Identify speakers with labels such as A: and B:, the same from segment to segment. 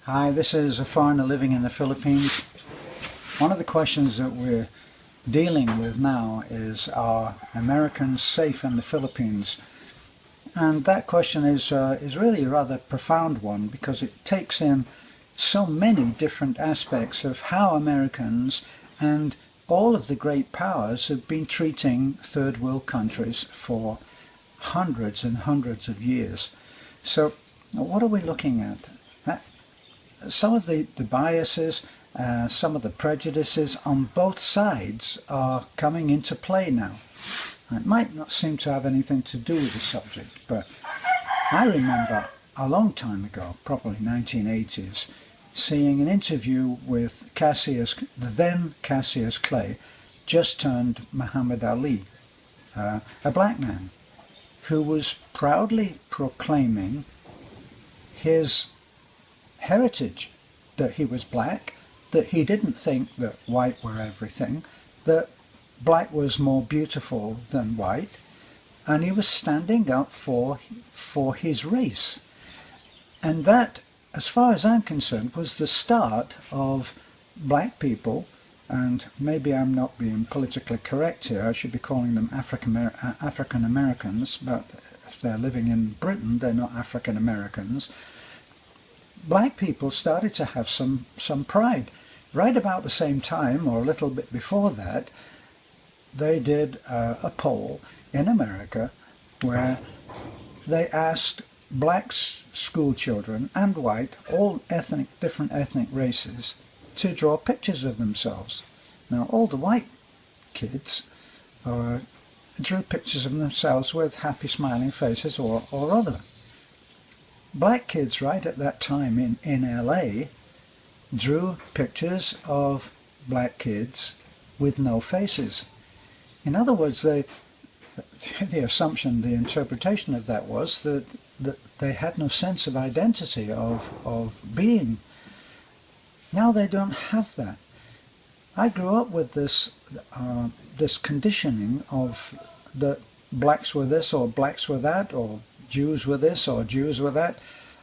A: Hi, this is a foreigner living in the Philippines. One of the questions that we're dealing with now is, are Americans safe in the Philippines? And that question is really a rather profound one, because it takes in so many different aspects of how Americans and all of the great powers have been treating third world countries for hundreds and hundreds of years. So what are we looking at? Some of the biases, some of the prejudices on both sides are coming into play now. It might not seem to have anything to do with the subject, but I remember a long time ago, probably 1980s, seeing an interview with the then Cassius Clay, just turned Muhammad Ali, a black man, who was proudly proclaiming his heritage, that he was black, that he didn't think that white were everything, that black was more beautiful than white, and he was standing up for his race. And that, as far as I'm concerned, was the start of black people, and maybe I'm not being politically correct here, I should be calling them African Americans, but if they're living in Britain, they're not African Americans. Black people started to have some pride. Right about the same time, or a little bit before that, they did a poll in America where they asked black school children and white, all different ethnic races, to draw pictures of themselves. Now, all the white kids drew pictures of themselves with happy smiling faces or other. Black kids right at that time in LA drew pictures of black kids with no faces. In other words, the assumption, the interpretation of that was that they had no sense of identity, of being. Now they don't have that. I grew up with this conditioning of that blacks were this or blacks were that, or Jews were this or Jews were that,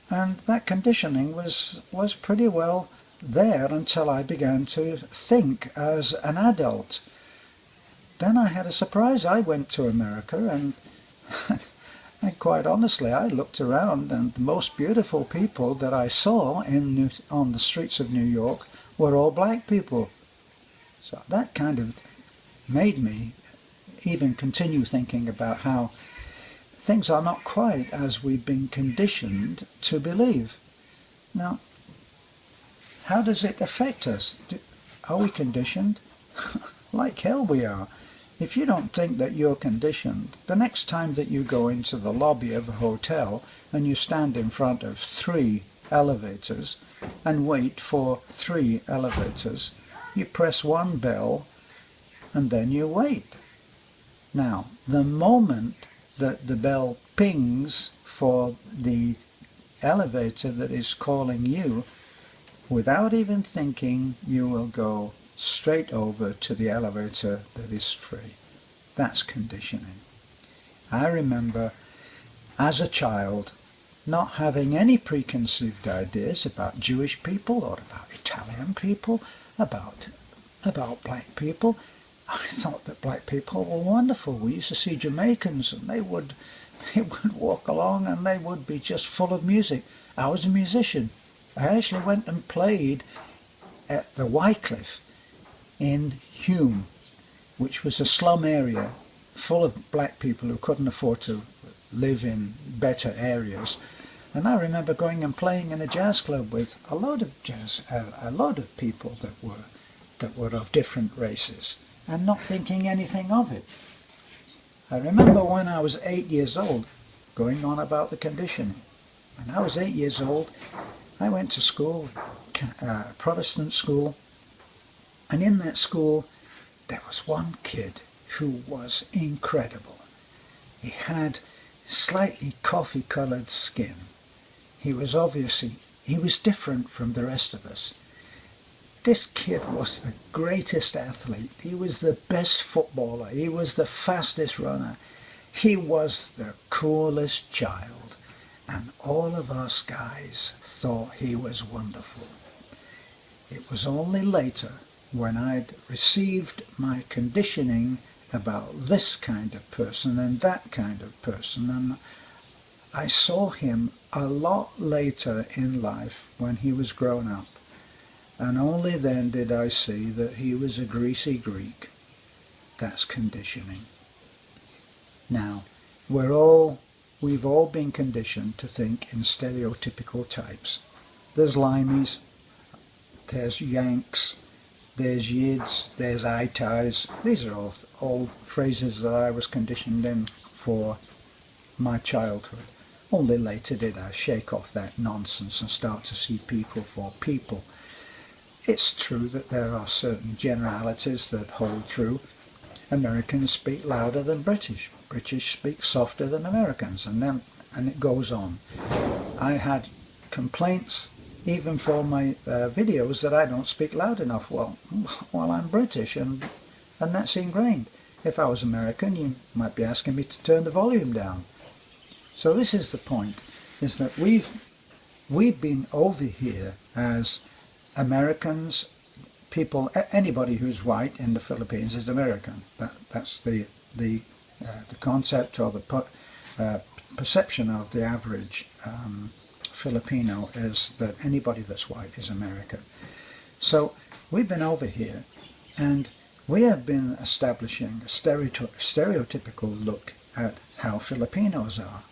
A: and that conditioning was pretty well there until I began to think as an adult. Then I had a surprise. I went to America, and quite honestly, I looked around, and the most beautiful people that I saw on the streets of New York were all black people. So that kind of made me even continue thinking about how things are not quite as we've been conditioned to believe. Now, how does it affect us? Are we conditioned? Like hell we are. If you don't think that you're conditioned, the next time that you go into the lobby of a hotel and you stand in front of 3 elevators and wait for 3 elevators, you press one bell and then you wait. Now, the moment that the bell pings for the elevator that is calling you, without even thinking, you will go straight over to the elevator that is free. That's conditioning. I remember as a child not having any preconceived ideas about Jewish people or about Italian people, about black people. I thought that black people were wonderful. We used to see Jamaicans, and they would walk along and they would be just full of music. I was a musician. I actually went and played at the Wycliffe in Hume, which was a slum area full of black people who couldn't afford to live in better areas. And I remember going and playing in a jazz club with a lot of people that were of different races, and not thinking anything of it. I remember when I was 8 years old, going on about the conditioning. When I was 8 years old, I went to school, Protestant school, and in that school there was one kid who was incredible. He had slightly coffee-colored skin. He was different from the rest of us. This kid was the greatest athlete. He was the best footballer. He was the fastest runner. He was the coolest child. and all of us guys thought he was wonderful. It was only later, when I'd received my conditioning about this kind of person and that kind of person, and I saw him a lot later in life when he was grown up, and only then did I see that he was a greasy Greek. That's conditioning. Now, we've all been conditioned to think in stereotypical types. There's limeys, there's Yanks, there's Yids, there's Itais. These are all phrases that I was conditioned in for my childhood. Only later did I shake off that nonsense and start to see people for people. It's true that there are certain generalities that hold true. Americans speak louder than British. British speak softer than Americans, and it goes on. I had complaints even for my videos that I don't speak loud enough. Well, I'm British, and that's ingrained. If I was American, you might be asking me to turn the volume down. So this is the point, is that we've been over here as Americans. People, anybody who's white in the Philippines is American. That's the concept or the perception of the average Filipino is that anybody that's white is American. So we've been over here, and we have been establishing a stereotypical look at how Filipinos are.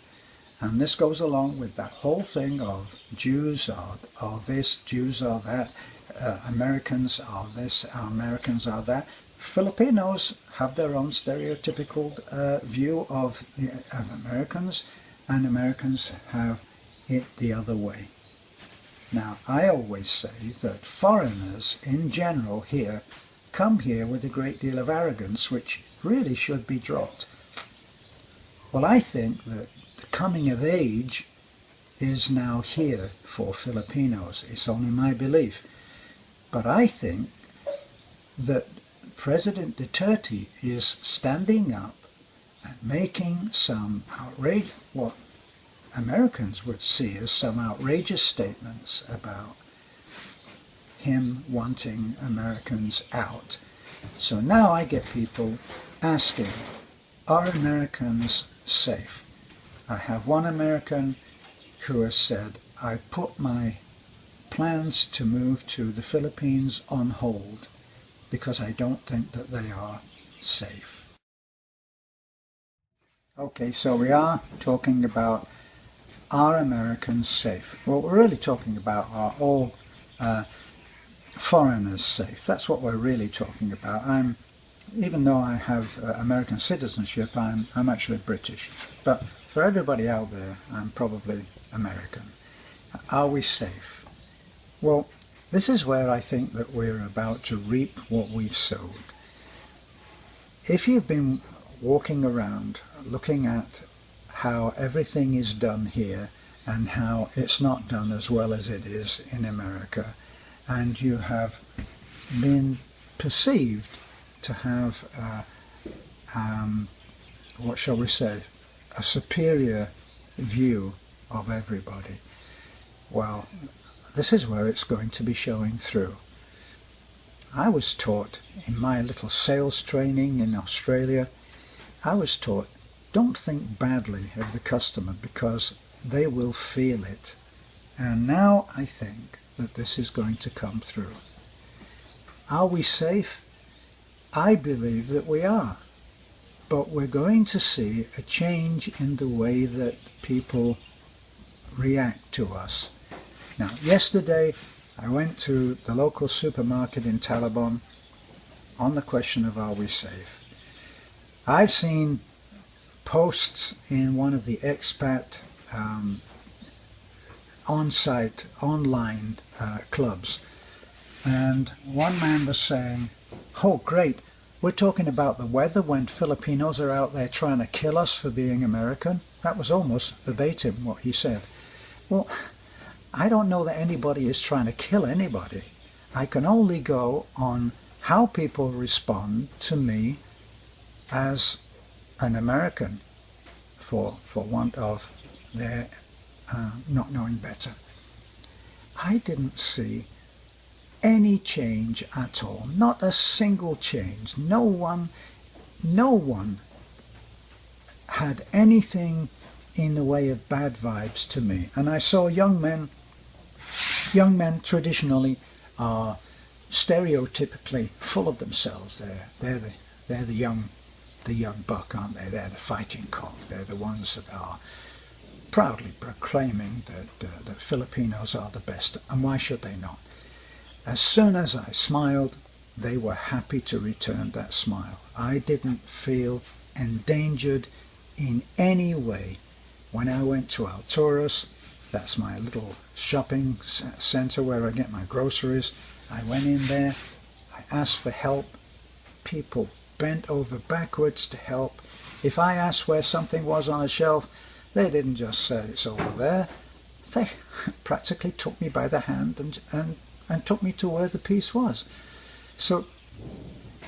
A: And this goes along with that whole thing of Jews are this, Jews are that, Americans are this, Americans are that. Filipinos have their own stereotypical view of Americans, and Americans have it the other way. Now, I always say that foreigners in general here come here with a great deal of arrogance, which really should be dropped. Well, I think that the coming of age is now here for Filipinos. It's only my belief. But I think that President Duterte is standing up and making some what Americans would see as some outrageous statements about him wanting Americans out. So now I get people asking, are Americans safe? I have one American who has said, I put my plans to move to the Philippines on hold because I don't think that they are safe. Okay, so we are talking about, are Americans safe? What we're really talking about are all foreigners safe. That's what we're really talking about. Even though I have American citizenship, I'm actually British. But for everybody out there, I'm probably American. Are we safe? Well, this is where I think that we're about to reap what we've sowed. If you've been walking around looking at how everything is done here and how it's not done as well as it is in America, and you have been perceived to have, what shall we say, a superior view of everybody, well, this is where it's going to be showing through. I was taught in my little sales training in Australia, I was taught, don't think badly of the customer because they will feel it. And now I think that this is going to come through. Are we safe? I believe that we are. But we're going to see a change in the way that people react to us. Now, yesterday I went to the local supermarket in Talabon on the question of are we safe. I've seen posts in one of the expat on-site, online clubs, and one man was saying, oh great, we're talking about the weather when Filipinos are out there trying to kill us for being American. That was almost verbatim what he said. Well, I don't know that anybody is trying to kill anybody. I can only go on how people respond to me as an American, for want of their not knowing better. I didn't see any change at all, not a single change. No one had anything in the way of bad vibes to me. And I saw young men traditionally are stereotypically full of themselves. They're the young buck, aren't they? They're the fighting cock. They're the ones that are proudly proclaiming that the Filipinos are the best, and why should they not? As soon as I smiled, they were happy to return that smile. I didn't feel endangered in any way. When I went to Alturas, that's my little shopping center where I get my groceries, I went in there, I asked for help. People bent over backwards to help. If I asked where something was on a shelf, they didn't just say it's over there. They practically took me by the hand and took me to where the piece was. So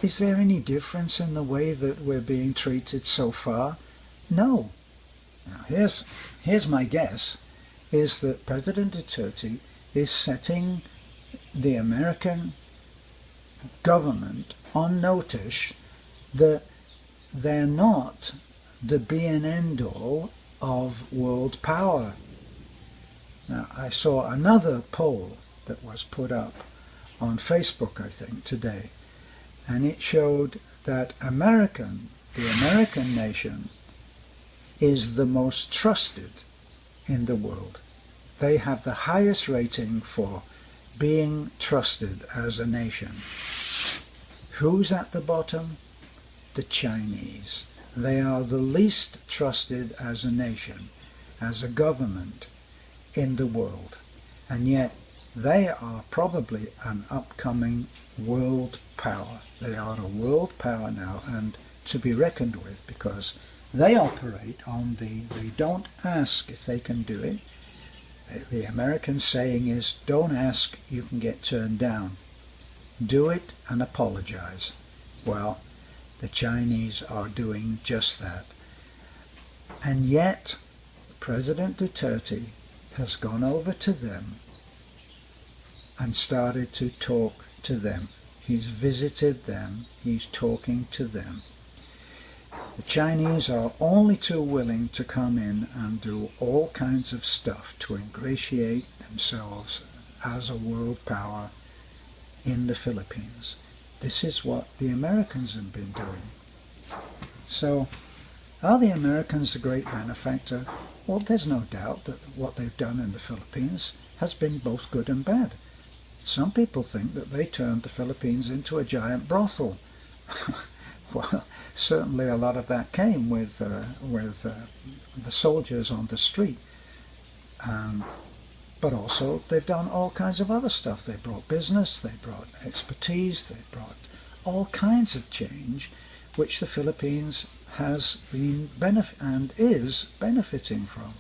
A: is there any difference in the way that we're being treated so far? No. Now here's my guess, is that President Duterte is setting the American government on notice that they're not the be and end all of world power. Now, I saw another poll that was put up on Facebook, I think, today, and it showed that the American nation is the most trusted in the world. They have the highest rating for being trusted as a nation. Who's at the bottom? The Chinese. They are the least trusted as a nation, as a government in the world. And yet they are probably an upcoming world power. They are a world power now and to be reckoned with, because they operate on they don't ask if they can do it. The American saying is, don't ask, you can get turned down. Do it and apologize. Well, the Chinese are doing just that. And yet, President Duterte has gone over to them and started to talk to them. He's visited them, he's talking to them. The Chinese are only too willing to come in and do all kinds of stuff to ingratiate themselves as a world power in the Philippines. This is what the Americans have been doing. So, are the Americans a great benefactor? Well, there's no doubt that what they've done in the Philippines has been both good and bad. Some people think that they turned the Philippines into a giant brothel. Well, certainly a lot of that came with the soldiers on the street. But also they've done all kinds of other stuff. They brought business, they brought expertise, they brought all kinds of change, which the Philippines has been and is benefiting from.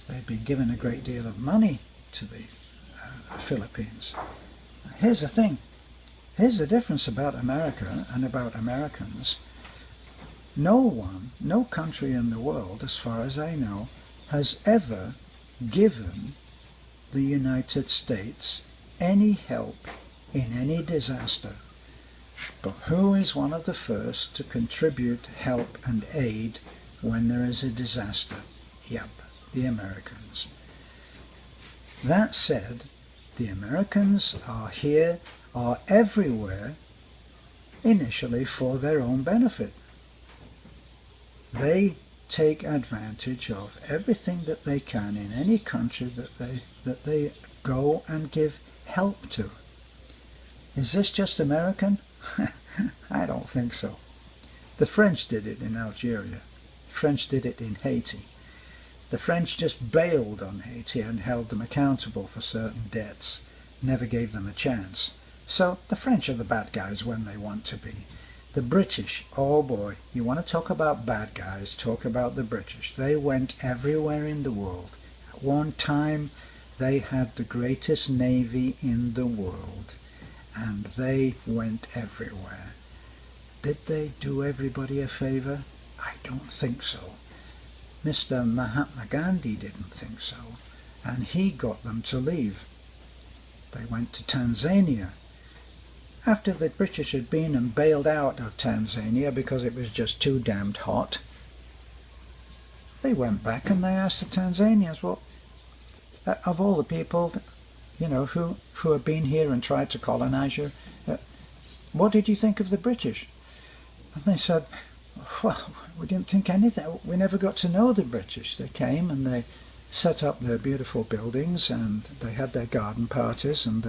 A: They've been given a great deal of money to the Philippines. Here's the thing. Here's the difference about America and about Americans. No country in the world, as far as I know, has ever given the United States any help in any disaster. But who is one of the first to contribute help and aid when there is a disaster? Yep, the Americans. That said, the Americans are everywhere, initially for their own benefit. They take advantage of everything that they can in any country that they go and give help to. Is this just American? I don't think so. The French did it in Algeria. The French did it in Haiti. The French just bailed on Haiti and held them accountable for certain debts, never gave them a chance. So the French are the bad guys when they want to be. The British, oh boy, you want to talk about bad guys, talk about the British. They went everywhere in the world. At one time, they had the greatest navy in the world, and they went everywhere. Did they do everybody a favor? I don't think so. Mr. Mahatma Gandhi didn't think so. and he got them to leave. They went to Tanzania. After the British had been and bailed out of Tanzania because it was just too damned hot, they went back and they asked the Tanzanians, well, of all the people, who have been here and tried to colonize you, what did you think of the British? And they said, well, we didn't think anything. We never got to know the British. They came and they set up their beautiful buildings, and they had their garden parties, and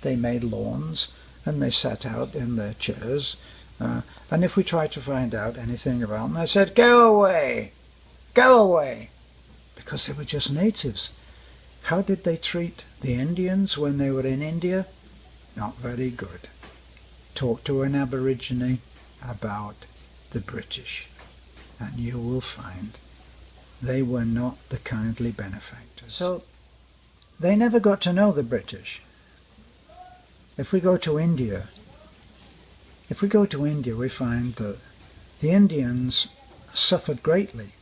A: they made lawns, and they sat out in their chairs. And if we tried to find out anything about them, they said, go away, go away, because they were just natives. How did they treat the Indians when they were in India? Not very good. Talk to an Aborigine about the British, and you will find they were not the kindly benefactors. So they never got to know the British. If we go to India, we find that the Indians suffered greatly.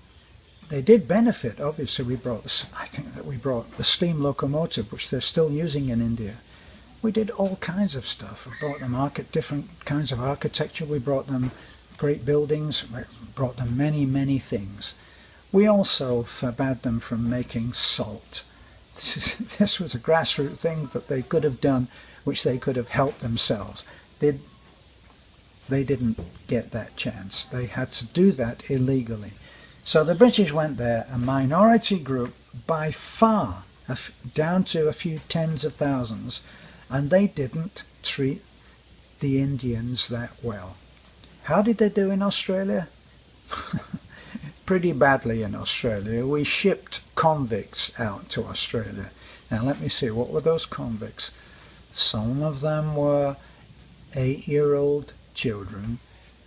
A: They did benefit. Obviously, we brought the steam locomotive, which they're still using in India. We did all kinds of stuff. We brought them different kinds of architecture. We brought them great buildings. We brought them many, many things. We also forbade them from making salt. This was a grassroots thing that they could have done, which they could have helped themselves. They didn't get that chance. They had to do that illegally. So the British went there, a minority group by far, down to a few tens of thousands, and they didn't treat the Indians that well. How did they do in Australia? Pretty badly in Australia. We shipped convicts out to Australia. Now let me see, what were those convicts? Some of them were 8-year-old children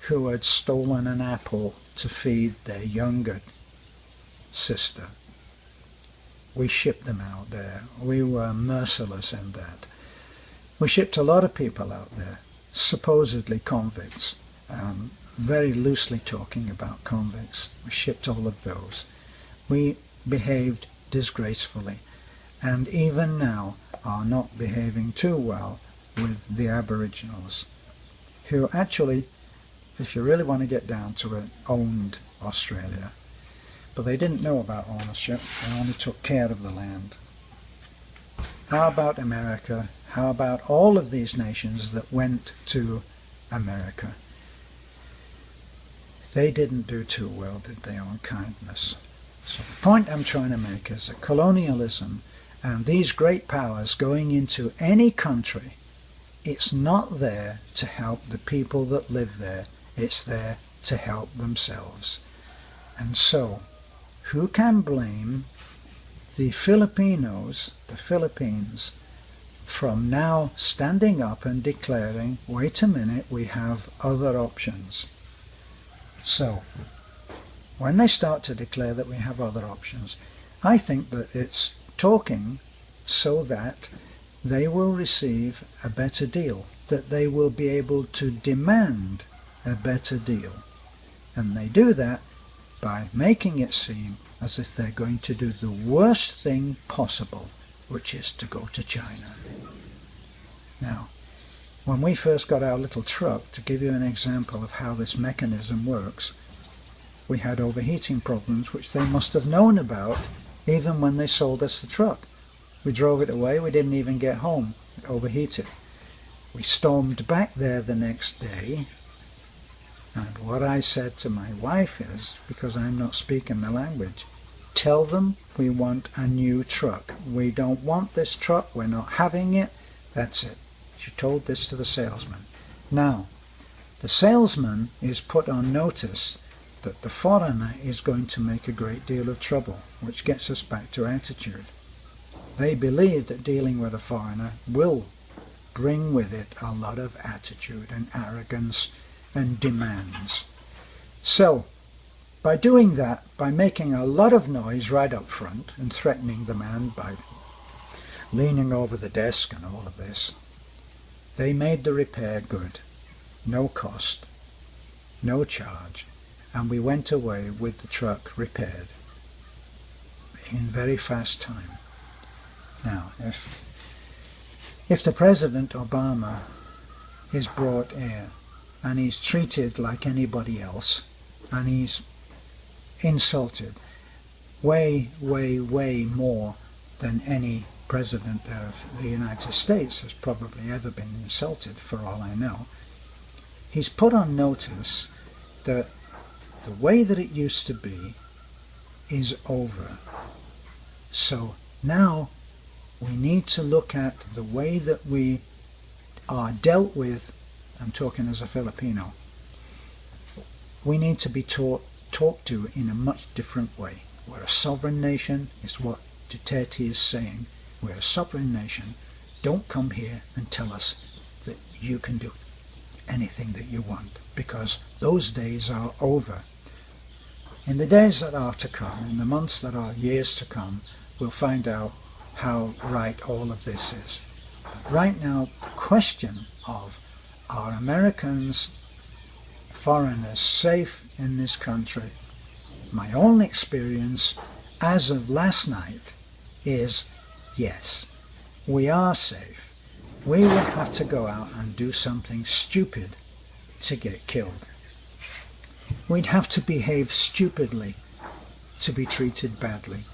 A: who had stolen an apple to feed their younger sister. We shipped them out there. We were merciless in that. We shipped a lot of people out there, supposedly convicts, very loosely talking about convicts. We shipped all of those. We behaved disgracefully, and even now are not behaving too well with the Aboriginals, who actually, if you really want to get down to it, owned Australia. But they didn't know about ownership. They only took care of the land. How about America? How about all of these nations that went to America? They didn't do too well, did they, on kindness? So the point I'm trying to make is that colonialism and these great powers going into any country, it's not there to help the people that live there. It's there to help themselves. And so, who can blame the Filipinos, the Philippines, from now standing up and declaring, wait a minute, we have other options? So, when they start to declare that we have other options, I think that it's talking so that they will receive a better deal, that they will be able to demand a better deal. And they do that by making it seem as if they're going to do the worst thing possible, which is to go to China. Now, when we first got our little truck, to give you an example of how this mechanism works, we had overheating problems which they must have known about even when they sold us the truck. We drove it away, we didn't even get home, it overheated. We stormed back there the next day, and what I said to my wife is, because I'm not speaking the language, tell them we want a new truck. We don't want this truck, we're not having it, that's it. She told this to the salesman. Now, the salesman is put on notice that the foreigner is going to make a great deal of trouble, which gets us back to attitude. They believe that dealing with a foreigner will bring with it a lot of attitude and arrogance and demands. So, by doing that, by making a lot of noise right up front and threatening the man by leaning over the desk and all of this, they made the repair good, no cost, no charge, and we went away with the truck repaired in very fast time. If the President Obama is brought here and he's treated like anybody else and he's insulted way, way, way more than any president of the United States has probably ever been insulted, for all I know, he's put on notice that the way that it used to be is over. So now we need to look at the way that we are dealt with. I'm talking as a Filipino. We need to be talked to in a much different way. We're a sovereign nation, is what Duterte is saying. We're a sovereign nation. Don't come here and tell us that you can do anything that you want, because those days are over. In the days that are to come, in the months that are years to come, we'll find out how right all of this is. But right now, the question of, are Americans, foreigners, safe in this country? My own experience as of last night is yes, we are safe. We would have to go out and do something stupid to get killed. We'd have to behave stupidly to be treated badly,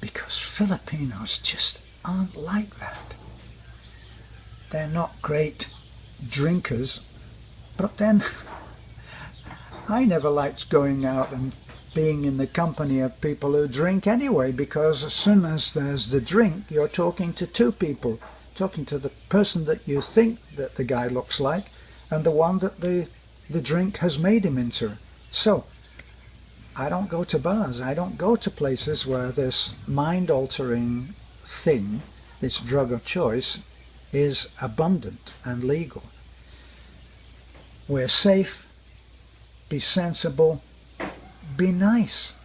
A: because Filipinos just aren't like that. They're not great drinkers, but then I never liked going out and being in the company of people who drink anyway, because as soon as there's the drink, you're talking to two people, talking to the person that you think that the guy looks like and the one that the drink has made him into. So I don't go to bars, I don't go to places where this mind-altering thing, this drug of choice, is abundant and legal. We're safe, be sensible, be nice,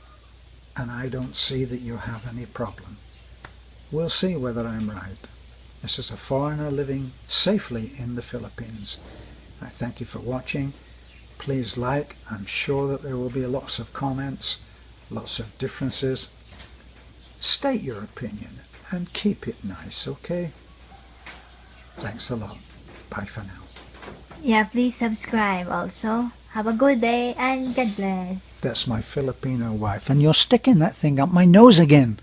A: and I don't see that you have any problem. We'll see whether I'm right. This is a foreigner living safely in the Philippines. I thank you for watching. Please like. I'm sure that there will be lots of comments, lots of differences. State your opinion and keep it nice, okay? Thanks a lot. Bye for now.
B: Yeah, please subscribe also. Have a good day and God bless.
A: That's my Filipino wife, and you're sticking that thing up my nose again.